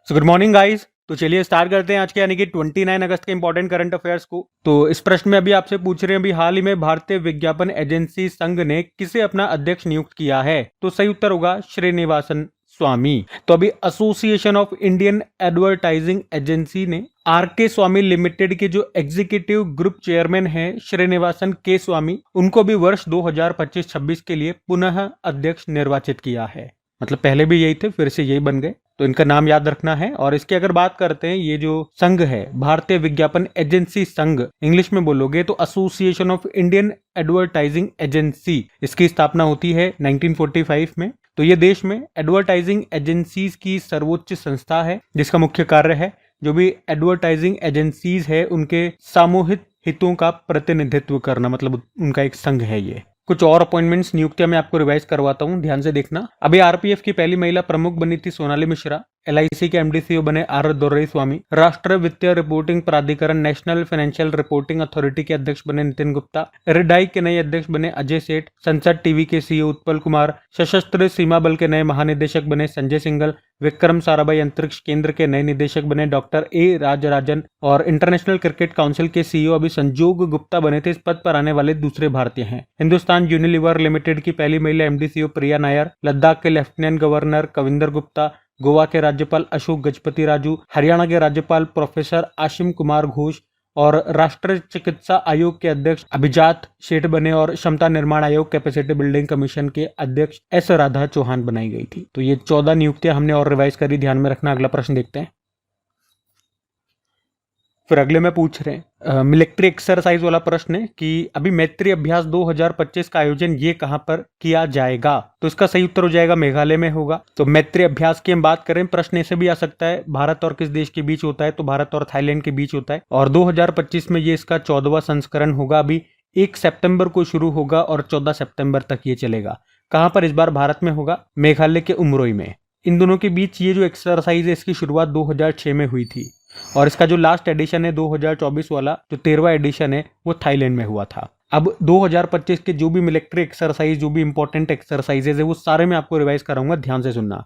So good morning guys. तो चलिए start करते हैं आज के यानी कि 29 अगस्त के इंपॉर्टेंट करंट अफेयर्स को। तो इस प्रश्न में अभी आपसे पूछ रहे हैं अभी हाल ही में भारतीय विज्ञापन एजेंसी संघ ने किसे अपना अध्यक्ष नियुक्त किया है। तो सही उत्तर होगा श्रीनिवासन स्वामी। तो अभी association of Indian advertising agency ने आर के स्वामी लिमिटेड के जो एग्जीक्यूटिव ग्रुप चेयरमैन हैं श्रीनिवासन के स्वामी, उनको भी वर्ष 2025-26 के लिए पुनः अध्यक्ष निर्वाचित किया है। मतलब पहले भी यही थे, फिर से यही बन गए, तो इनका नाम याद रखना है। और इसकी अगर बात करते हैं, ये जो संघ है भारतीय विज्ञापन एजेंसी संघ, इंग्लिश में बोलोगे तो association of Indian advertising agency, इसकी स्थापना होती है 1945 में। तो ये देश में एडवर्टाइजिंग एजेंसीज की सर्वोच्च संस्था है, जिसका मुख्य कार्य है जो भी एडवर्टाइजिंग एजेंसीज है उनके सामूहिक हितों का प्रतिनिधित्व करना, मतलब उनका एक संघ है ये। कुछ और अपॉइंटमेंट्स नियुक्तियां मैं आपको रिवाइज करवाता हूं, ध्यान से देखना। अभी आरपीएफ की पहली महिला प्रमुख बनी थी सोनाली मिश्रा। एलआईसी के एमडीसीओ बने आर दोरई स्वामी। राष्ट्रीय वित्तीय रिपोर्टिंग प्राधिकरण नेशनल फाइनेंशियल रिपोर्टिंग अथॉरिटी के अध्यक्ष बने नितिन गुप्ता। इरडाई के नए अध्यक्ष बने अजय सेठ। संसद टीवी के सीईओ उत्पल कुमार। सशस्त्र सीमा बल के नए महानिदेशक बने संजय सिंघल। विक्रम साराभाई अंतरिक्ष केंद्र के नए निदेशक बने डॉक्टर ए राजराजन। और इंटरनेशनल क्रिकेट काउंसिल के सीईओ अभी संजोग गुप्ता बने थे। इस पद पर आने वाले दूसरे भारतीय हैं। हिंदुस्तान यूनिलीवर लिमिटेड की पहली महिला एमडीसीओ प्रिया नायर। लद्दाख के लेफ्टिनेंट गवर्नर कविंदर गुप्ता। गोवा के राज्यपाल अशोक गजपति राजू। हरियाणा के राज्यपाल प्रोफेसर आशिम कुमार घोष। और राष्ट्रीय चिकित्सा आयोग के अध्यक्ष अभिजात शेठ बने। और क्षमता निर्माण आयोग कैपेसिटी बिल्डिंग कमीशन के अध्यक्ष एस राधा चौहान बनाई गई थी। तो ये 14 नियुक्तियां हमने और रिवाइज करी, ध्यान में रखना। अगला प्रश्न देखते हैं। फिर अगले में पूछ रहे हैं मिलिट्री एक्सरसाइज वाला प्रश्न है कि अभी मैत्री अभ्यास 2025 का आयोजन ये कहां पर किया जाएगा। तो इसका सही उत्तर हो जाएगा मेघालय में होगा। तो मैत्री अभ्यास की हम बात करें, प्रश्न ऐसे भी आ सकता है भारत और किस देश के बीच होता है, तो भारत और थाईलैंड के बीच होता है। और 2025 में ये इसका 14वां संस्करण होगा। अभी 1 सितंबर को शुरू होगा और 14 सितंबर तक ये चलेगा। कहां पर? इस बार भारत में होगा, मेघालय के उमरोई में। इन दोनों के बीच ये जो एक्सरसाइज है इसकी शुरुआत 2006 में हुई थी। और इसका जो लास्ट एडिशन है 2024 वाला, जो 13वां एडिशन है, वो थाईलैंड में हुआ था। अब 2025 के जो भी मिलिट्री एक्सरसाइज, जो भी इंपॉर्टेंट एक्सरसाइजेज है, वो सारे मैं आपको रिवाइज कराऊंगा, ध्यान से सुनना।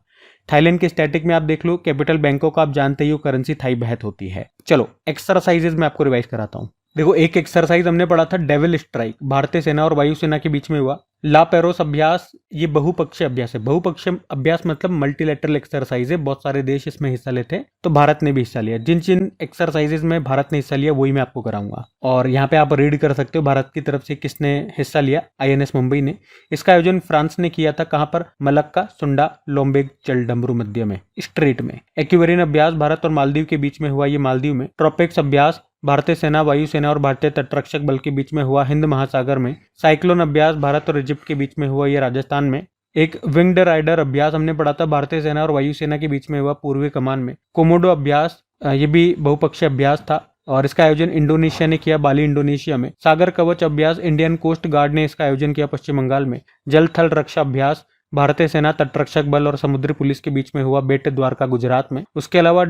थाईलैंड के स्टैटिक में आप देख लो, कैपिटल बैंकॉक आप जानते ही हो, करेंसी थाई बहत होती है। चलो एक्सरसाइजेज मैं आपको रिवाइज कराता हूँ। देखो, एक एक्सरसाइज हमने पढ़ा था डेविल स्ट्राइक, भारतीय सेना और वायुसेना के बीच में हुआ। ला पेरोस अभ्यास, ये बहुपक्षीय अभ्यास है। बहुपक्षीय अभ्यास मतलब मल्टीलैटरल एक्सरसाइज है, बहुत सारे देश इसमें हिस्सा लेते हैं, तो भारत ने भी हिस्सा लिया। जिन जिन एक्सरसाइजेज में भारत ने हिस्सा लिया वही मैं आपको कराऊंगा। और यहाँ पे आप रीड कर सकते हो भारत की तरफ से किसने हिस्सा लिया। आईएनएस मुंबई ने। इसका आयोजन फ्रांस ने किया था। कहाँ पर? मलक्का, सुंडा, लोम्बेग, चलडमरू मध्य में, स्ट्रेट में। एक्यूवेरियन अभ्यास भारत और मालदीव के बीच में हुआ, ये मालदीव में। ट्रोपेक्स अभ्यास भारतीय सेना, वायुसेना और भारतीय तटरक्षक बल के बीच में हुआ, हिंद महासागर में। साइक्लोन अभ्यास भारत और इजिप्ट के बीच में हुआ, ये राजस्थान में। एक विंग्ड राइडर अभ्यास हमने पढ़ा था, भारतीय सेना और वायुसेना के बीच में हुआ, पूर्वी कमान में। कोमोडो अभ्यास, ये भी बहुपक्षीय अभ्यास था और इसका आयोजन इंडोनेशिया ने किया, बाली इंडोनेशिया में। सागर कवच अभ्यास इंडियन कोस्ट गार्ड ने इसका आयोजन किया, पश्चिम बंगाल में। जल थल रक्षा अभ्यास भारतीय सेना, तटरक्षक बल और समुद्री पुलिस के बीच में हुआ, बेट द्वारका, गुजरात में। उसके अलावा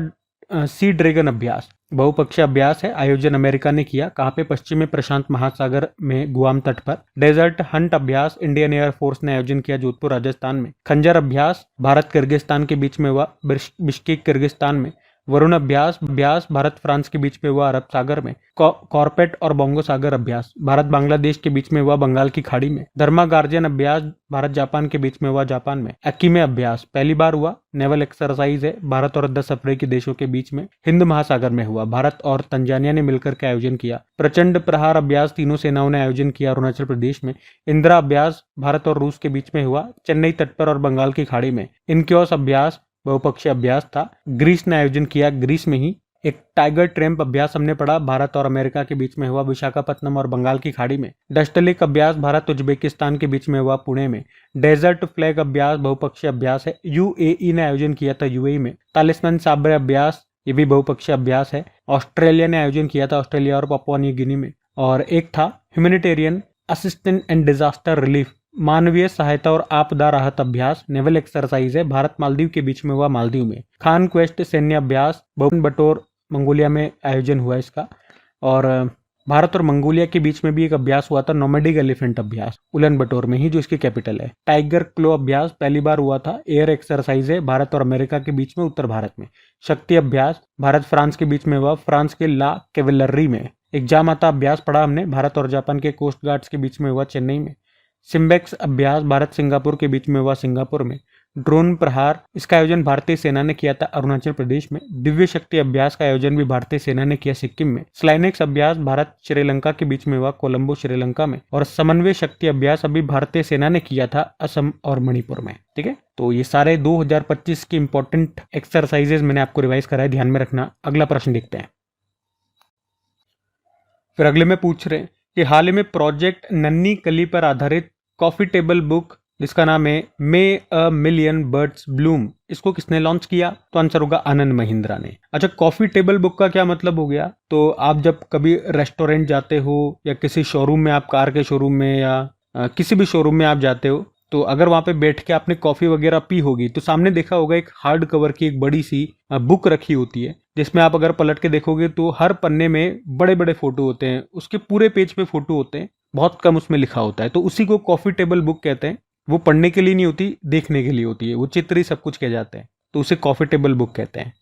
सी ड्रैगन अभ्यास बहुपक्षीय अभ्यास है, आयोजन अमेरिका ने किया। कहां पे? पश्चिमी प्रशांत महासागर में, गुआम तट पर। डेजर्ट हंट अभ्यास इंडियन एयरफोर्स ने आयोजन किया, जोधपुर राजस्थान में। खंजर अभ्यास भारत किर्गिस्तान के बीच में हुआ, बिश्केक किर्गिस्तान में। वरुण अभ्यास भारत फ्रांस के बीच में हुआ, अरब सागर में। कॉर्पेट और बोंगो सागर अभ्यास भारत बांग्लादेश के बीच में हुआ, बंगाल की खाड़ी में। धर्मा गार्जियन अभ्यास भारत जापान के बीच में हुआ, जापान में। अकीमे अभ्यास पहली बार हुआ, नेवल एक्सरसाइज है, भारत और 10 अफ्रीकी देशों के बीच में, हिंद महासागर में हुआ, भारत और तंजानिया ने मिलकर के आयोजन किया। प्रचंड प्रहार अभ्यास तीनों सेनाओं ने आयोजन किया, अरुणाचल प्रदेश में। इंदिरा अभ्यास भारत और रूस के बीच में हुआ, चेन्नई तट पर और बंगाल की खाड़ी में। इनक्योस अभ्यास बहुपक्षीय अभ्यास था, ग्रीस ने आयोजन किया, ग्रीस में ही। एक टाइगर ट्रैम्प अभ्यास हमने पढ़ा, भारत और अमेरिका के बीच में हुआ, विशाखापत्तनम और बंगाल की खाड़ी में। डस्टलिक अभ्यास भारत उज्बेकिस्तान के बीच में हुआ, पुणे में। डेजर्ट फ्लैग अभ्यास बहुपक्षीय अभ्यास है, यूएई ने आयोजन किया था, यूएई में। तालिस्मान साब्रे अभ्यास, ये भी बहुपक्षीय अभ्यास है, ऑस्ट्रेलिया ने आयोजन किया था, ऑस्ट्रेलिया और पापुआ न्यू गिनी में। और एक था humanitarian assistance and disaster relief, मानवीय सहायता और आपदा राहत अभ्यास, नेवल एक्सरसाइज है, भारत मालदीव के बीच में हुआ, मालदीव में। खान क्वेस्ट सैन्य अभ्यास, बटोर मंगोलिया में आयोजन हुआ इसका। और भारत और मंगोलिया के बीच में भी एक अभ्यास हुआ था, नोमैडिक एलिफेंट अभ्यास, उलन बटोर में ही, जो इसकी कैपिटल है। टाइगर क्लो अभ्यास पहली बार हुआ था, एयर एक्सरसाइज है, भारत और अमेरिका के बीच में, उत्तर भारत में। शक्ति अभ्यास भारत फ्रांस के बीच में हुआ, फ्रांस के ला कैवेलरी में। एक जामाता अभ्यास पढ़ा हमने, भारत और जापान के कोस्ट गार्ड्स के बीच में हुआ, चेन्नई में। सिम्बेक्स अभ्यास भारत सिंगापुर के बीच में हुआ, सिंगापुर में। ड्रोन प्रहार, इसका आयोजन भारतीय सेना ने किया था, अरुणाचल प्रदेश में। दिव्य शक्ति अभ्यास का आयोजन भी भारतीय सेना ने किया, सिक्किम में। स्लाइनेक्स अभ्यास भारत श्रीलंका के बीच में हुआ, कोलंबो श्रीलंका में। और समन्वय शक्ति अभ्यास अभी भारतीय सेना ने किया था, असम और मणिपुर में। ठीक है, तो ये सारे 2025 की इंपॉर्टेंट एक्सरसाइजेज मैंने आपको रिवाइज कराए, ध्यान में रखना। अगला प्रश्न देखते हैं। फिर अगले में पूछ रहे हैं कि हाल ही में प्रोजेक्ट नन्ही कली पर आधारित कॉफी टेबल बुक जिसका नाम है मे अ मिलियन बर्ड्स ब्लूम, इसको किसने लॉन्च किया? तो आंसर होगा आनंद महिंद्रा ने। अच्छा, कॉफी टेबल बुक का क्या मतलब हो गया? तो आप जब कभी रेस्टोरेंट जाते हो या किसी शोरूम में, आप कार के शोरूम में या किसी भी शोरूम में आप जाते हो, तो अगर वहां पे बैठ के आपने कॉफी वगैरह पी होगी तो सामने देखा होगा एक हार्ड कवर की एक बड़ी सी बुक रखी होती है, जिसमें आप अगर पलट के देखोगे तो हर पन्ने में बड़े बड़े फोटो होते हैं, उसके पूरे पेज पे फोटो होते हैं, बहुत कम उसमें लिखा होता है। तो उसी को कॉफी टेबल बुक कहते हैं। वो पढ़ने के लिए नहीं होती, देखने के लिए होती है, वो चित्र ही सब कुछ कह जाते हैं, तो उसे कॉफी टेबल बुक कहते हैं।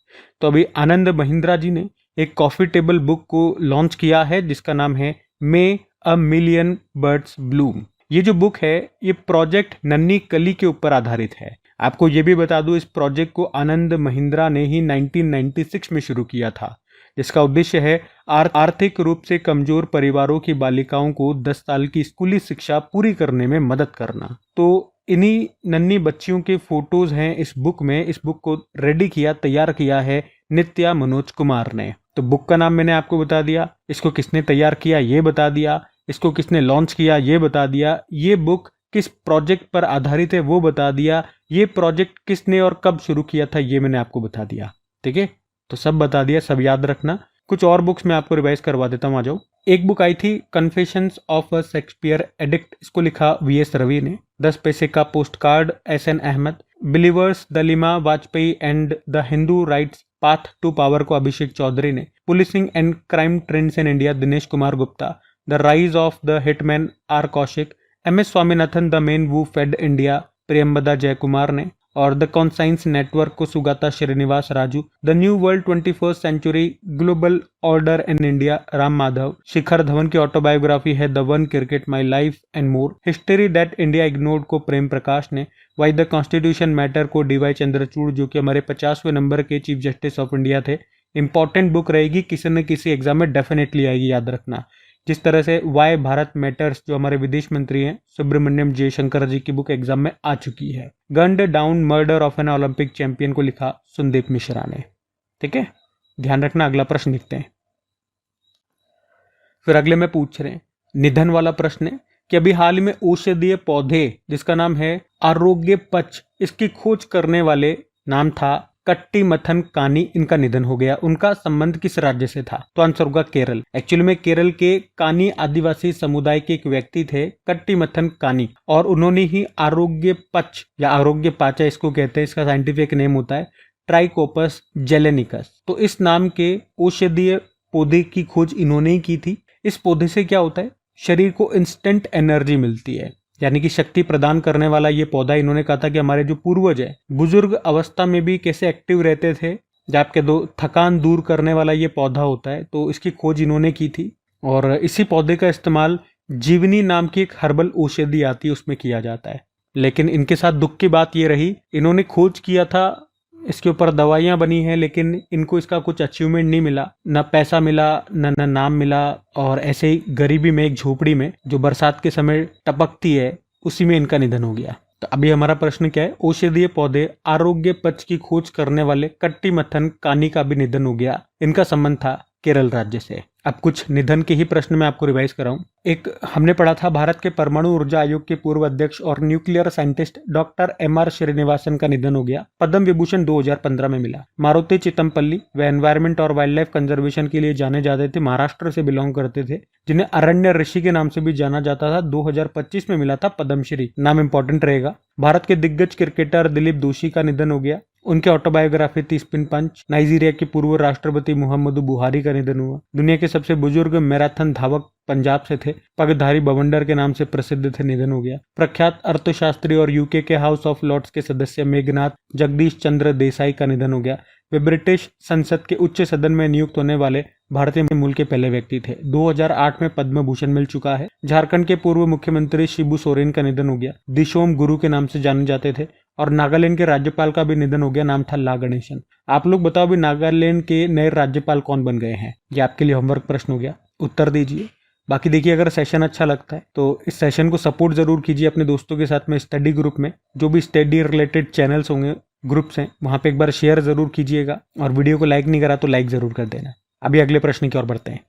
तो अभी आनंद महिंद्रा जी ने एक कॉफी टेबल बुक को लॉन्च किया है जिसका नाम है मे अ मिलियन बर्ड्स ब्लूम। ये जो बुक है ये प्रोजेक्ट नन्ही कली के ऊपर आधारित है। आपको ये भी बता दूं, इस प्रोजेक्ट को आनंद महिंद्रा ने ही 1996 में शुरू किया था, जिसका उद्देश्य है आर्थिक रूप से कमजोर परिवारों की बालिकाओं को 10 साल की स्कूली शिक्षा पूरी करने में मदद करना। तो इन्हीं नन्ही बच्चियों के फोटोज हैं इस बुक में। इस बुक को रेडी किया, तैयार किया है नित्या मनोज कुमार ने। तो बुक का नाम मैंने आपको बता दिया, इसको किसने तैयार किया ये बता दिया, इसको किसने लॉन्च किया ये बता दिया, ये बुक किस प्रोजेक्ट पर आधारित है वो बता दिया, ये प्रोजेक्ट किसने और कब शुरू किया था ये मैंने आपको बता दिया। ठीक है, तो सब बता दिया, सब याद रखना। कुछ और बुक्स मैं आपको रिवाइज करवा देता हूँ, आ जाओ। एक बुक आई थी confessions of a Shakespeare addict, इसको लिखा वीएस रवि ने। 10 पैसे का post card SN Ahmed. Believer's dilemma Vajpayee and the Hindu right's path to power को अभिषेक चौधरी ने। Policing and crime trends in India Dinesh Kumar Gupta. The rise of the hitman R Kaushik. M S Swaminathan the man who fed India Priyambada Jayakumar ने। और the conscience network को Sugata Srinivas Raju. The new world 21st century global order in India Ram Madhav. Shikhar Dhawan की autobiography है the one cricket my life and more. History that India ignored को प्रेम प्रकाश ने। Why the constitution matter को DY Chandrachud, जो कि हमारे 50वें नंबर के चीफ जस्टिस ऑफ इंडिया थे। इंपॉर्टेंट बुक रहेगी, किसी न किसी एग्जाम में डेफिनेटली आएगी, याद रखना। जिस तरह से वाई भारत मैटर्स, जो हमारे विदेश मंत्री हैं सुब्रमण्यम जयशंकर जी की बुक एग्जाम में आ चुकी है। Gunned down murder of an Olympic champion को लिखा सुनदीप मिश्रा ने। ठीक है, ध्यान रखना। अगला प्रश्न लिखते हैं। फिर अगले में पूछ रहे हैं, निधन वाला प्रश्न है कि अभी हाल ही में औषधीय पौधे जिसका नाम है आरोग्य पच, इसकी खोज करने वाले नाम था कट्टीमथन कानी, इनका निधन हो गया। उनका संबंध किस राज्य से था? तो आंसर होगा केरल। एक्चुअली में केरल के कानी आदिवासी समुदाय के एक व्यक्ति थे कट्टीमथन कानी, और उन्होंने ही आरोग्य पच या आरोग्य पाचा इसको कहते हैं, इसका साइंटिफिक नेम होता है ट्राइकोपस जेलेनिकस। तो इस नाम के औषधीय पौधे की खोज इन्होंने ही की थी। इस पौधे से क्या होता है, शरीर को इंस्टेंट एनर्जी मिलती है, यानी कि शक्ति प्रदान करने वाला ये पौधा। इन्होंने कहा था कि हमारे जो पूर्वज है बुजुर्ग अवस्था में भी कैसे एक्टिव रहते थे, जबकि थकान दूर करने वाला ये पौधा होता है। तो इसकी खोज इन्होंने की थी, और इसी पौधे का इस्तेमाल जीवनी नाम की एक हर्बल औषधि आती है उसमें किया जाता है। लेकिन इनके साथ दुख की बात ये रही, इन्होंने खोज किया था, इसके ऊपर दवाइयां बनी हैं, लेकिन इनको इसका कुछ अचीवमेंट नहीं मिला, न पैसा मिला, न नाम मिला। और ऐसे ही गरीबी में एक झोपड़ी में जो बरसात के समय टपकती है, उसी में इनका निधन हो गया। तो अभी हमारा प्रश्न क्या है, औषधीय पौधे आरोग्य पच की खोज करने वाले कट्टीमथन कानी का भी निधन हो गया। इनका संबंध था केरल राज्य से। अब कुछ निधन के ही प्रश्न मैं आपको रिवाइज कराऊं। एक हमने पढ़ा था, भारत के परमाणु ऊर्जा आयोग के पूर्व अध्यक्ष और nuclear scientist doctor MR. Srinivasan का निधन हो गया। पद्म विभूषण 2015 में मिला। मारुति चितमपल्ली वे एनवायरमेंट और वाइल्ड लाइफ कंजर्वेशन के लिए जाने जाते थे, महाराष्ट्र से बिलोंग करते थे, जिन्हें अरण्य ऋषि के नाम से भी जाना जाता था। 2025 में मिला था पद्मश्री, नाम इंपॉर्टेंट रहेगा। भारत के दिग्गज क्रिकेटर दिलीप दोषी का निधन हो गया। उनके ऑटोबायोग्राफी थी स्पिन पंच। नाइजीरिया के पूर्व राष्ट्रपति मुहम्मदु बुहारी का निधन हुआ। दुनिया के सबसे बुजुर्ग मैराथन धावक पंजाब से थे, पगधारी बवंडर के नाम से प्रसिद्ध थे, निधन हो गया। प्रख्यात अर्थशास्त्री और यूके के हाउस ऑफ लॉर्ड्स के सदस्य मेघनाथ जगदीश चंद्र देसाई का निधन हो गया। वे ब्रिटिश संसद के उच्च सदन में नियुक्त होने वाले भारतीय मूल के पहले व्यक्ति थे। 2008 में पद्म भूषण मिल चुका है। झारखंड के पूर्व मुख्यमंत्री शिबू सोरेन का निधन हो गया। दिशोम गुरु के नाम से जाने जाते थे। और नागालैंड के राज्यपाल का भी निधन हो गया, नाम था ला गणेशन। आप लोग बताओ भी नागालैंड के नए राज्यपाल कौन बन गए हैं? ये आपके लिए होमवर्क प्रश्न हो गया, उत्तर दीजिए। बाकी देखिए, अगर सेशन अच्छा लगता है तो इस सेशन को सपोर्ट जरूर कीजिए अपने दोस्तों के साथ में। स्टडी ग्रुप में जो भी स्टडी रिलेटेड चैनल्स होंगे, ग्रुप्स हैं, वहां पे एक बार शेयर जरूर कीजिएगा। और वीडियो को लाइक नहीं करा तो लाइक जरूर कर देना। अभी अगले प्रश्न की ओर बढ़ते हैं।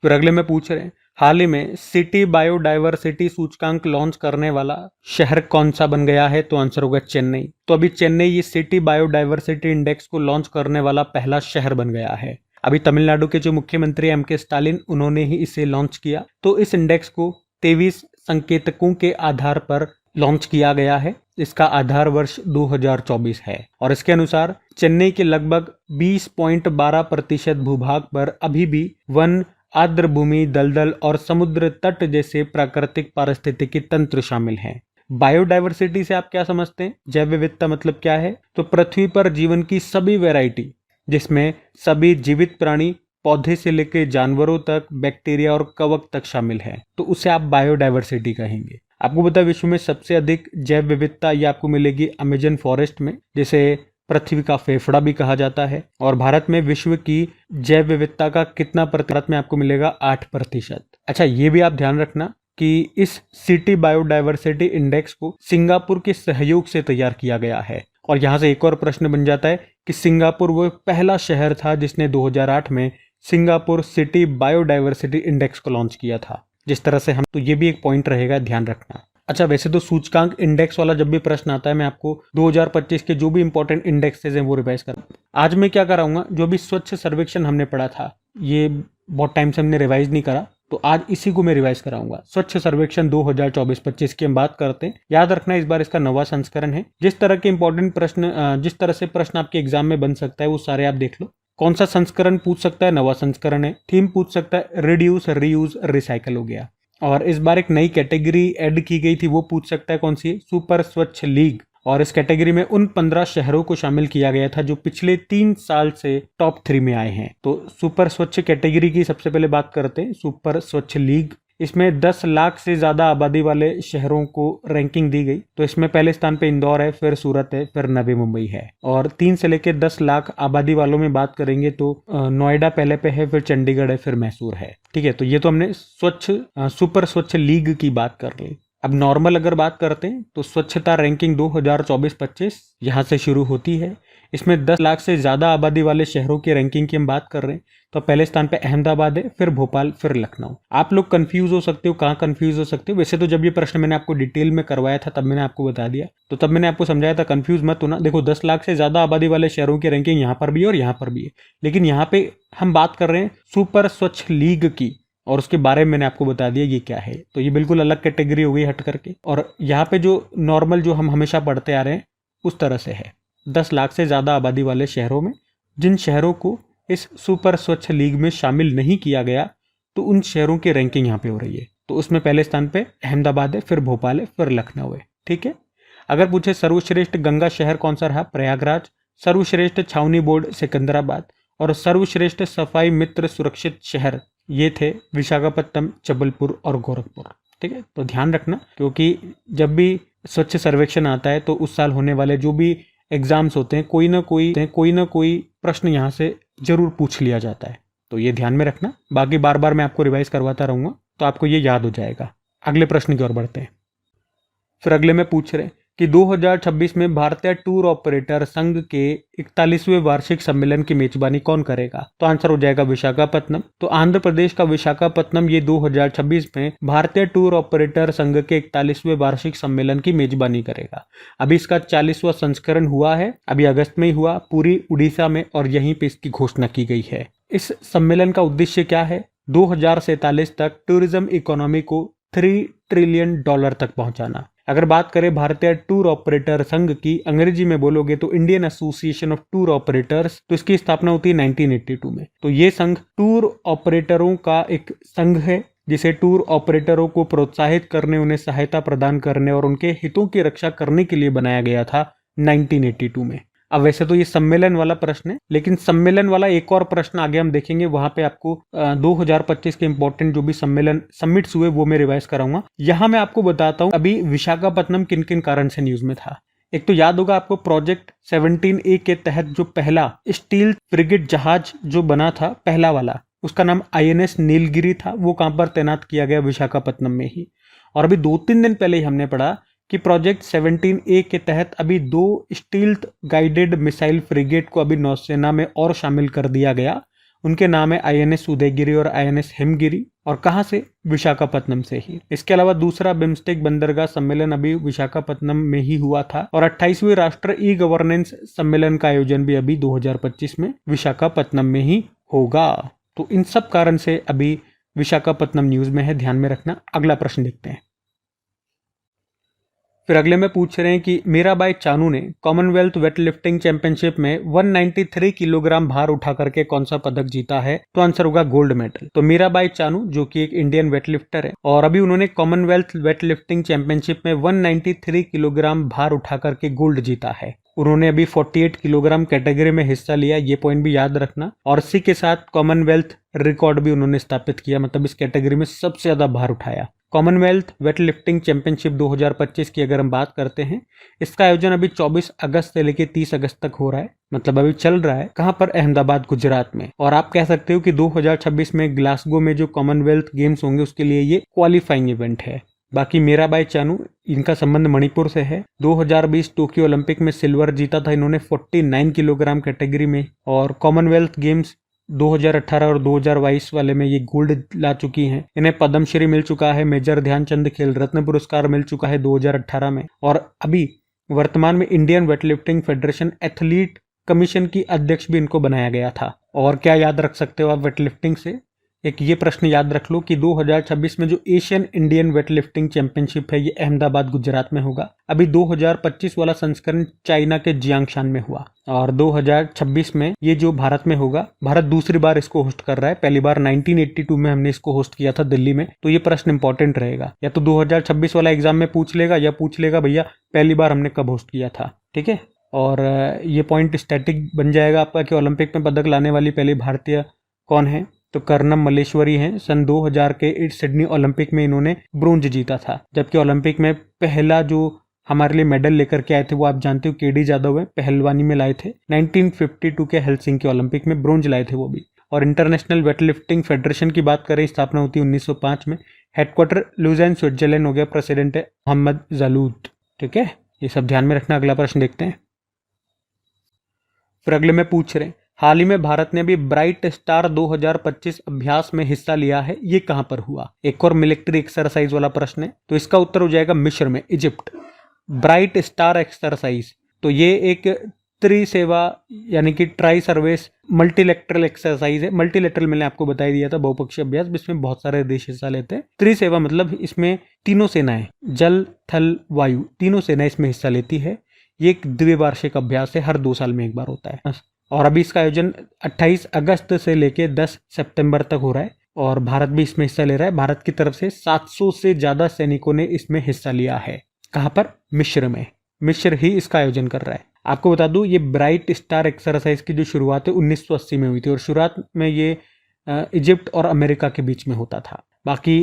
फिर अगले में पूछ रहे हैं, हाल ही में सिटी बायोडायवर्सिटी सूचकांक लॉन्च करने वाला शहर कौन सा बन गया है? तो आंसर होगा चेन्नई। तो अभी चेन्नई ये सिटी बायोडायवर्सिटी इंडेक्स को लॉन्च करने वाला पहला शहर बन गया है। अभी तमिलनाडु के जो मुख्यमंत्री एम.के. स्टालिन, उन्होंने ही इसे लॉन्च किया। तो इस इंडेक्स को 23 संकेतकों के आधार पर लॉन्च किया गया है। इसका आधार वर्ष 2024 है और इसके अनुसार चेन्नई के लगभग 20.12% भूभाग पर अभी भी वन, आर्द्र भूमि, दलदल और समुद्र तट जैसे प्राकृतिक पारिस्थितिकी तंत्र शामिल हैं। बायोडायवर्सिटी से आप क्या समझते हैं? जैव विविधता मतलब क्या है? तो पृथ्वी पर जीवन की सभी वैरायटी, जिसमें सभी जीवित प्राणी, पौधे से लेकर जानवरों तक, बैक्टीरिया और कवक तक शामिल है, तो उसे आप बायोडायवर्सिटी कहेंगे। आपको पता है विश्व में सबसे अधिक जैव विविधता ये आपको मिलेगी अमेजन फॉरेस्ट में, जिसे पृथ्वी का फेफड़ा भी कहा जाता है। और भारत में विश्व की जैव विविधता का कितना प्रतिशत में आपको मिलेगा? 8%। अच्छा, ये भी आप ध्यान रखना कि इस सिटी बायोडायवर्सिटी इंडेक्स को सिंगापुर के सहयोग से तैयार किया गया है। और यहाँ से एक और प्रश्न बन जाता है कि सिंगापुर वो पहला शहर था जिसने 2008 में सिंगापुर सिटी बायोडायवर्सिटी इंडेक्स को लॉन्च किया था। जिस तरह से हम, तो ये भी एक पॉइंट रहेगा, ध्यान रखना। अच्छा, वैसे तो सूचकांक इंडेक्स वाला जब भी प्रश्न आता है, मैं आपको 2025 के जो भी इंपॉर्टेंट इंडेक्सेस हैं वो रिवाइज कर। आज मैं क्या कराऊंगा, जो भी स्वच्छ सर्वेक्षण हमने पढ़ा था, ये बहुत टाइम से हमने रिवाइज नहीं करा, तो आज इसी को मैं रिवाइज कराऊंगा। स्वच्छ सर्वेक्षण 2024-25 की हम बात करते हैं। याद रखना, इस बार इसका नवा संस्करण है। जिस तरह के इंपॉर्टेंट प्रश्न, जिस तरह से प्रश्न आपके एग्जाम में बन सकता है, वो सारे आप देख लो। कौन सा संस्करण पूछ सकता है? नवा संस्करण है। थीम पूछ सकता है रिड्यूस, रीयूज, रिसाइकल हो गया। और इस बार एक नई कैटेगरी ऐड की गई थी, वो पूछ सकता है कौन सी? सुपर स्वच्छ लीग। और इस कैटेगरी में उन 15 शहरों को शामिल किया गया था जो पिछले 3 साल से टॉप 3 में आए हैं। तो सुपर स्वच्छ कैटेगरी की सबसे पहले बात करते हैं, सुपर स्वच्छ लीग। इसमें 10 लाख से ज्यादा आबादी वाले शहरों को रैंकिंग दी गई। तो इसमें पहले स्थान पे इंदौर है, फिर सूरत है, फिर नवी मुंबई है। और 3 से लेकर 10 लाख आबादी वालों में बात करेंगे तो नोएडा पहले पे है, फिर चंडीगढ़ है, फिर मैसूर है। ठीक है, तो ये तो हमने सुपर स्वच्छ लीग की बात कर ली। अब नॉर्मल अगर बात करते हैं तो स्वच्छता रैंकिंग 2024-25 यहाँ से शुरू होती है। इसमें 10 लाख से ज्यादा आबादी वाले शहरों की रैंकिंग की हम बात कर रहे हैं, तो पहले स्थान पे अहमदाबाद है, फिर भोपाल, फिर लखनऊ। आप लोग कंफ्यूज हो सकते हो, कहाँ कंफ्यूज हो सकते हो? वैसे तो जब ये प्रश्न मैंने आपको डिटेल में करवाया था तब मैंने आपको बता दिया, तो तब मैंने आपको समझाया था कंफ्यूज मत होना। देखो, 10 लाख से ज्यादा आबादी वाले शहरों की रैंकिंग यहाँ पर भी है और यहाँ पर भी है, लेकिन यहाँ पे हम बात कर रहे हैं सुपर स्वच्छ लीग की, और उसके बारे में मैंने आपको बता दिया ये क्या है। तो ये बिल्कुल अलग कैटेगरी हो गई हट करके। और यहाँ पे जो नॉर्मल जो हम हमेशा पढ़ते आ रहे हैं उस तरह से है। 10 लाख से ज्यादा आबादी वाले शहरों में जिन शहरों को इस सुपर स्वच्छ लीग में शामिल नहीं किया गया, तो उन शहरों की रैंकिंग यहाँ पे हो रही है। तो उसमें पहले स्थान पे अहमदाबाद है, फिर भोपाल है, फिर लखनऊ है। ठीक है, अगर पूछे सर्वश्रेष्ठ गंगा शहर कौन सा रहा? प्रयागराज। सर्वश्रेष्ठ छावनी बोर्ड सिकंदराबाद। और सर्वश्रेष्ठ सफाई मित्र सुरक्षित शहर ये थे विशाखापट्टनम, जबलपुर और गोरखपुर। ठीक है, तो ध्यान रखना, क्योंकि जब भी स्वच्छ सर्वेक्षण आता है तो उस साल होने वाले जो भी एग्जाम्स होते हैं, कोई ना कोई प्रश्न यहाँ से जरूर पूछ लिया जाता है। तो ये ध्यान में रखना। बाकी बार बार मैं आपको रिवाइज करवाता रहूंगा तो आपको ये याद हो जाएगा। अगले प्रश्न की ओर बढ़ते हैं। फिर अगले में पूछ रहे हैं कि 2026 में भारतीय टूर ऑपरेटर संघ के 41वें वार्षिक सम्मेलन की मेजबानी कौन करेगा? तो आंसर हो जाएगा विशाखापट्टनम। तो आंध्र प्रदेश का विशाखापट्टनम ये 2026 में भारतीय टूर ऑपरेटर संघ के 41वें वार्षिक सम्मेलन की मेजबानी करेगा। अभी इसका 40वां संस्करण हुआ है, अभी अगस्त में ही हुआ, पूरी उड़ीसा में, और यहीं पे इसकी घोषणा की गई है। इस सम्मेलन का उद्देश्य क्या है? 2047 तक टूरिज्म इकोनॉमी को $3 ट्रिलियन तक पहुंचाना। अगर बात करें भारतीय टूर ऑपरेटर संघ की, अंग्रेजी में बोलोगे तो Indian association of tour operators, तो इसकी स्थापना होती है 1982 में। तो ये संघ टूर ऑपरेटरों का एक संघ है जिसे टूर ऑपरेटरों को प्रोत्साहित करने, उन्हें सहायता प्रदान करने और उनके हितों की रक्षा करने के लिए बनाया गया था 1982 में। अब वैसे तो ये सम्मेलन वाला प्रश्न है, लेकिन सम्मेलन वाला एक और प्रश्न आगे हम देखेंगे, वहां पे आपको 2025 के इंपॉर्टेंट जो भी समिट्स हुए वो मैं रिवाइज कराऊंगा। यहां मैं आपको बताता हूं अभी विशाखापत्तनम किन किन कारण से न्यूज में था। एक तो याद होगा आपको प्रोजेक्ट 17A के तहत जो पहला स्टील फ्रिगेट जहाज जो बना था पहला वाला, उसका नाम INS नीलगिरी था। वो कहां पर तैनात किया गया? विशाखापत्तनम में ही। और अभी 2-3 दिन पहले ही हमने पढ़ा कि प्रोजेक्ट 17A के तहत अभी 2 स्टील्थ गाइडेड मिसाइल फ्रिगेट को अभी नौसेना में और शामिल कर दिया गया। उनके नाम है INS उदयगिरी और INS हिमगिरी। और कहां से? विशाखापत्तनम से ही। इसके अलावा दूसरा बिम्स्टेक बंदरगाह सम्मेलन अभी विशाखापत्तनम में ही हुआ था और 28वीं राष्ट्र ई गवर्नेंस सम्मेलन का आयोजन भी अभी 2025 में विशाखापत्तनम में ही होगा। तो इन सब कारण से अभी विशाखापत्तनम न्यूज में है, ध्यान में रखना। अगला प्रश्न देखते हैं। फिर अगले में पूछ रहे हैं कि मीराबाई चानू ने कॉमनवेल्थ वेटलिफ्टिंग चैंपियनशिप में 193 किलोग्राम भार उठा करके कौन सा पदक जीता है? तो आंसर होगा गोल्ड मेडल। तो मीराबाई चानू जो कि एक इंडियन वेटलिफ्टर है और अभी उन्होंने कॉमनवेल्थ वेटलिफ्टिंग चैंपियनशिप में 193 किलोग्राम भार उठा करके गोल्ड जीता है। उन्होंने अभी 48 किलोग्राम कैटेगरी में हिस्सा लिया, ये पॉइंट भी याद रखना। और इसी के साथ कॉमनवेल्थ रिकॉर्ड भी उन्होंने स्थापित किया, मतलब इस कैटेगरी में सबसे ज्यादा भार उठाया। कॉमनवेल्थ वेटलिफ्टिंग चैंपियनशिप 2025 की अगर हम बात करते हैं, इसका आयोजन अभी 24 अगस्त से लेकर 30 अगस्त तक हो रहा है, मतलब अभी चल रहा है। कहां पर? अहमदाबाद, गुजरात में। और आप कह सकते हो कि 2026 में ग्लासगो में जो कॉमनवेल्थ गेम्स होंगे उसके लिए ये क्वालिफाइंग इवेंट है। बाकी मीराबाई चानू, इनका संबंध मणिपुर से है। 2020 टोक्यो ओलंपिक में सिल्वर जीता था इन्होंने 49 किलोग्राम कैटेगरी में। और कॉमनवेल्थ गेम्स 2018 और 2022 वाले में ये गोल्ड ला चुकी हैं। इन्हें पद्मश्री मिल चुका है, मेजर ध्यानचंद खेल रत्न पुरस्कार मिल चुका है 2018 में। और अभी वर्तमान में Indian weightlifting federation athlete commission की अध्यक्ष भी इनको बनाया गया था। और क्या याद रख सकते हो आप वेटलिफ्टिंग से? एक ये प्रश्न याद रख लो कि 2026 में जो एशियन इंडियन वेटलिफ्टिंग चैंपियनशिप है ये अहमदाबाद, गुजरात में होगा। अभी 2025 वाला संस्करण चाइना के जियांगशान में हुआ और 2026 में ये जो भारत में होगा, भारत दूसरी बार इसको होस्ट कर रहा है। पहली बार 1982 में हमने इसको होस्ट किया था दिल्ली में। तो ये प्रश्न इंपॉर्टेंट रहेगा, या तो 2026 वाला एग्जाम में पूछ लेगा या पूछ लेगा भैया पहली बार हमने कब होस्ट किया था। ठीक है, और ये पॉइंट स्टैटिक बन जाएगा आपका कि ओलंपिक में पदक लाने वाली पहली भारतीय कौन है? तो कर्णम मल्लेश्वरी हैं। सन 2000 के सिडनी ओलंपिक में इन्होंने ब्रोंज जीता था। जबकि ओलंपिक में पहला जो हमारे लिए मेडल लेकर के आए थे वो आप जानते हो KD जाधव है, पहलवानी में लाए थे। 1952 के हेलसिंकी ओलंपिक में ब्रोंज लाए थे वो भी। और इंटरनेशनल वेटलिफ्टिंग फेडरेशन की बात करें, स्थापना होती है 1905 में। हेडक्वार्टर लुज़ेन, स्विट्जरलैंड हो गया। प्रेसिडेंट है मोहम्मद जालूद। ठीक है, ये सब ध्यान में रखना। अगला प्रश्न देखते हैं। फिर अगले में पूछ रहे हैं, हाल ही में भारत ने भी ब्राइट स्टार 2025 अभ्यास में हिस्सा लिया है, ये कहां पर हुआ? एक और मिलिट्री एक्सरसाइज वाला प्रश्न है, तो इसका उत्तर हो जाएगा मिस्र में, इजिप्ट। ब्राइट स्टार एक्सरसाइज, तो ये एक त्रिसेवा यानी कि ट्राई सर्विस मल्टीलेटरल एक्सरसाइज है। मल्टीलेटरल मैंने आपको बता दिया था, बहुपक्षीय अभ्यास, जिसमें बहुत सारे देश हिस्सा लेते हैं। त्रिसेवा मतलब इसमें तीनों सेनाएं, जल थल वायु, तीनों सेनाएं इसमें हिस्सा लेती है। ये एक द्विवार्षिक अभ्यास है, हर 2 साल में एक बार होता है। और अभी इसका आयोजन 28 अगस्त से लेके 10 सितंबर तक हो रहा है और भारत भी इसमें हिस्सा ले रहा है। भारत की तरफ से 700 से ज्यादा सैनिकों ने इसमें हिस्सा लिया है। कहां पर? मिस्र में। मिस्र ही इसका आयोजन कर रहा है। आपको बता दूं, ये ब्राइट स्टार एक्सरसाइज की जो शुरुआत है 1980 में हुई थी और शुरुआत में ये इजिप्ट और अमेरिका के बीच में होता था। बाकी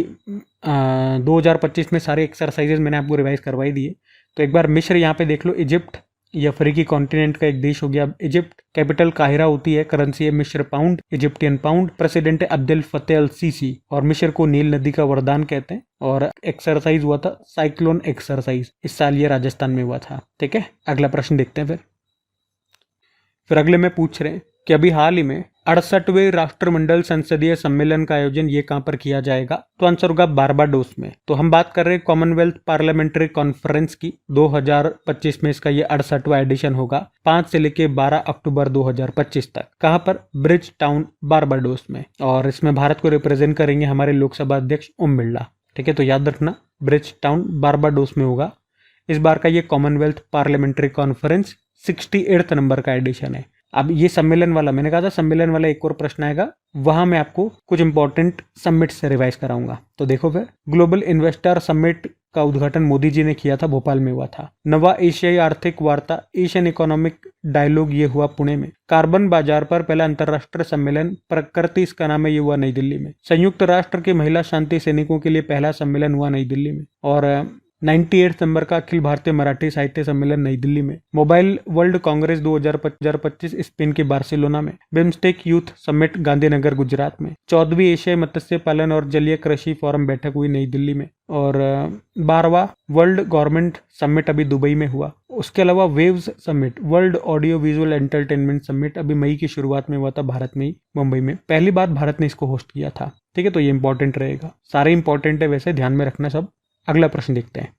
2025 में सारे एक्सरसाइजेज मैंने आपको रिवाइज करवाई दिए। तो एक बार मिस्र यहाँ पे देख लो। इजिप्ट ये अफ्रीकी कॉन्टिनेंट का एक देश हो गया इजिप्ट। कैपिटल काहिरा होती है, करेंसी है मिस्र पाउंड, इजिप्टियन पाउंड। प्रेसिडेंट है अब्देल फतेह अल सीसी और मिस्र को नील नदी का वरदान कहते हैं। और एक्सरसाइज हुआ था साइक्लोन एक्सरसाइज, इस साल ये राजस्थान में हुआ था। ठीक है, अगला प्रश्न देखते हैं। फिर अगले में पूछ रहे हैं कि अभी हाल ही में 68वें राष्ट्रमंडल संसदीय सम्मेलन का आयोजन ये कहां पर किया जाएगा? तो आंसर होगा बारबाडोस में। तो हम बात कर रहे हैं कॉमनवेल्थ पार्लियामेंट्री कॉन्फ्रेंस की। 2025 में इसका ये 68वां एडिशन होगा, 5 से लेके 12 अक्टूबर 2025 तक। कहां पर? ब्रिज टाउन, बारबाडोस में। और इसमें भारत को रिप्रेजेंट करेंगे हमारे लोकसभा अध्यक्ष ओम बिरला। ठीक है, तो याद रखना ब्रिज टाउन बारबाडोस में होगा। इस बार का ये कॉमनवेल्थ पार्लियामेंट्री कॉन्फ्रेंस 68 नंबर का एडिशन है। अब ये सम्मेलन वाला, मैंने कहा था सम्मेलन वाला एक और प्रश्न आएगा, वहां मैं आपको कुछ इंपॉर्टेंट समिट से रिवाइज कराऊंगा। तो देखो फिर, ग्लोबल इन्वेस्टर समिट का उद्घाटन मोदी जी ने किया था, भोपाल में हुआ था। नवा एशियाई आर्थिक वार्ता एशियन इकोनॉमिक डायलॉग ये हुआ पुणे में। कार्बन बाजार पर पहला अंतर्राष्ट्रीय सम्मेलन प्रकृति, इसका नाम है, ये हुआ नई दिल्ली में। संयुक्त राष्ट्र के महिला शांति सैनिकों के लिए पहला सम्मेलन हुआ नई दिल्ली में। और 98 नंबर का अखिल भारतीय मराठी साहित्य सम्मेलन नई दिल्ली में। मोबाइल वर्ल्ड कांग्रेस 2025 स्पेन के बार्सिलोना में। BIMSTEC youth summit Gandhinagar Gujarat में। 14वीं एशियाई मत्स्य पालन और जलीय कृषि फोरम बैठक हुई नई दिल्ली में। और 12वां वर्ल्ड गवर्नमेंट समिट अभी दुबई में हुआ। उसके अलावा waves summit, world audio visual entertainment summit, अभी मई की शुरुआत में हुआ था भारत में ही, मुंबई में। पहली बार भारत ने इसको होस्ट किया था। ठीक है, तो ये इंपॉर्टेंट रहेगा, सारे इंपॉर्टेंट है वैसे, ध्यान में रखना सब। अगला प्रश्न देखते हैं।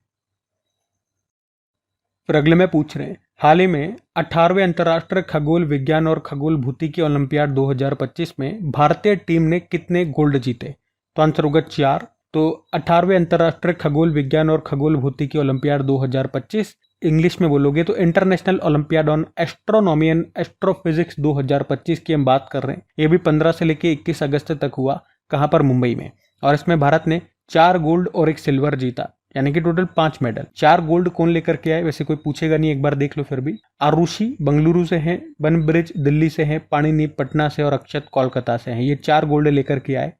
फिर अगले में पूछ रहे हैं, हाल ही में 18वें अंतर्राष्ट्रीय खगोल विज्ञान और खगोल भौतिकी ओलंपियाड 2025 में भारतीय टीम ने कितने गोल्ड जीते? तो आंसर होगा 4। तो 18वें अंतर्राष्ट्रीय खगोल विज्ञान और खगोल भौतिकी ओलंपियाड 2025, इंग्लिश में बोलोगे तो international olympiad on astronomy and astrophysics 2025 की हम बात कर रहे हैं। ये भी 15 से लेकर 21 अगस्त तक हुआ। कहाँ पर? मुंबई में। और इसमें भारत ने 4 गोल्ड और 1 सिल्वर जीता, यानी कि टोटल 5 मेडल। 4 गोल्ड कौन लेकर के आए? वैसे कोई पूछेगा नहीं, एक बार देख लो फिर भी। आरुषि बंगलुरु से हैं, बनब्रिज दिल्ली से हैं, पाणिनी पटना से और अक्षत कोलकाता से हैं। ये 4 गोल्ड लेकर के आए।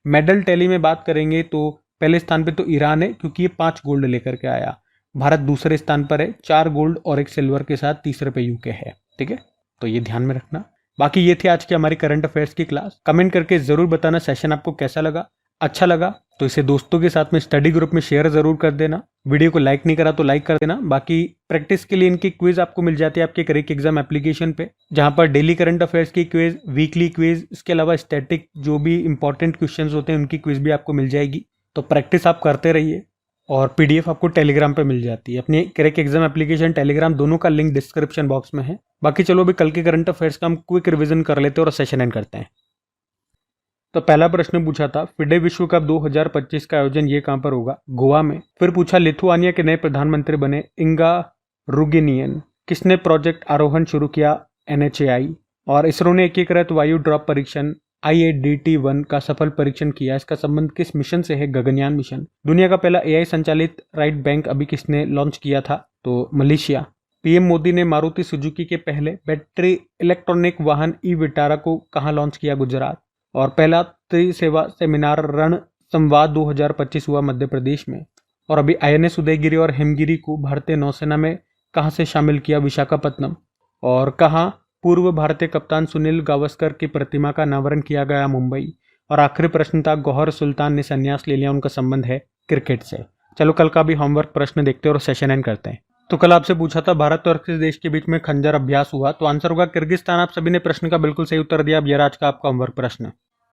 मेडल टैली में बात करेंगे तो पहले स्थान पे तो ईरान है, क्योंकि ये 5 गोल्ड लेकर के आया। भारत दूसरे स्थान पर है 4 गोल्ड और 1 सिल्वर के साथ। तीसरे पे यूके है। ठीक है, तो ये ध्यान में रखना। बाकी ये थी आज की हमारी करंट अफेयर्स की क्लास। कमेंट करके जरूर बताना सेशन आपको कैसा लगा। अच्छा लगा तो इसे दोस्तों के साथ में स्टडी ग्रुप में शेयर जरूर कर देना। वीडियो को लाइक नहीं करा तो लाइक कर देना। बाकी प्रैक्टिस के लिए इनकी क्विज आपको मिल जाती है आपके करेक्ट एग्जाम एप्लीकेशन पे, जहां पर डेली करंट अफेयर्स की क्विज, वीकली क्विज, इसके अलावा स्टैटिक जो भी इंपॉर्टेंट क्वेश्चंस होते हैं उनकी क्विज भी आपको मिल जाएगी। तो प्रैक्टिस आप करते रहिए। और पीडीएफ आपको टेलीग्राम पे मिल जाती है। अपनी करेक्ट एग्जाम एप्लीकेशन, टेलीग्राम, दोनों का लिंक डिस्क्रिप्शन बॉक्स में है। बाकी चलो अभी कल के करंट अफेयर्स का हम क्विक रिविजन कर लेते हैं और सेशन एंड करते हैं। तो पहला प्रश्न पूछा था, फिडे विश्व कप 2025 का आयोजन ये कहां पर होगा? गोवा में। फिर पूछा, लिथुआनिया के नए प्रधानमंत्री बने इंगा रुगिनियन। किसने प्रोजेक्ट आरोहण शुरू किया? NHAI। और इसरो ने एकीकृत वायु ड्रॉप परीक्षण IADT-1 का सफल परीक्षण किया। इसका संबंध किस मिशन से है? गगनयान मिशन। दुनिया का पहला AI संचालित राइट बैंक अभी किसने लॉन्च किया था? तो मलेशिया। पीएम मोदी ने मारुति सुजुकी के पहले बैटरी इलेक्ट्रॉनिक वाहन ई-विटारा को कहां लॉन्च किया? गुजरात। और पहला त्रिसेवा सेमिनार रण संवाद 2025 हुआ मध्य प्रदेश में। और अभी INS उदयगिरी और हिमगिरी को भारतीय नौसेना में कहां से शामिल किया? विशाखापत्तनम। और कहां पूर्व भारतीय कप्तान सुनील गावस्कर की प्रतिमा का अनावरण किया गया? मुंबई। और आखिरी प्रश्न था, गौहर सुल्तान ने संन्यास ले लिया, उनका संबंध है क्रिकेट से। चलो कल का भी होमवर्क प्रश्न देखते हैं और सेशन एंड करते हैं। तो कल आपसे पूछा था भारत और किस देश के बीच में खंजर अभ्यास हुआ? तो आंसर होगा किर्गिस्तान। आप सभी ने प्रश्न का बिल्कुल सही उत्तर दिया। अब ये आज का आपका होमवर्क प्रश्न।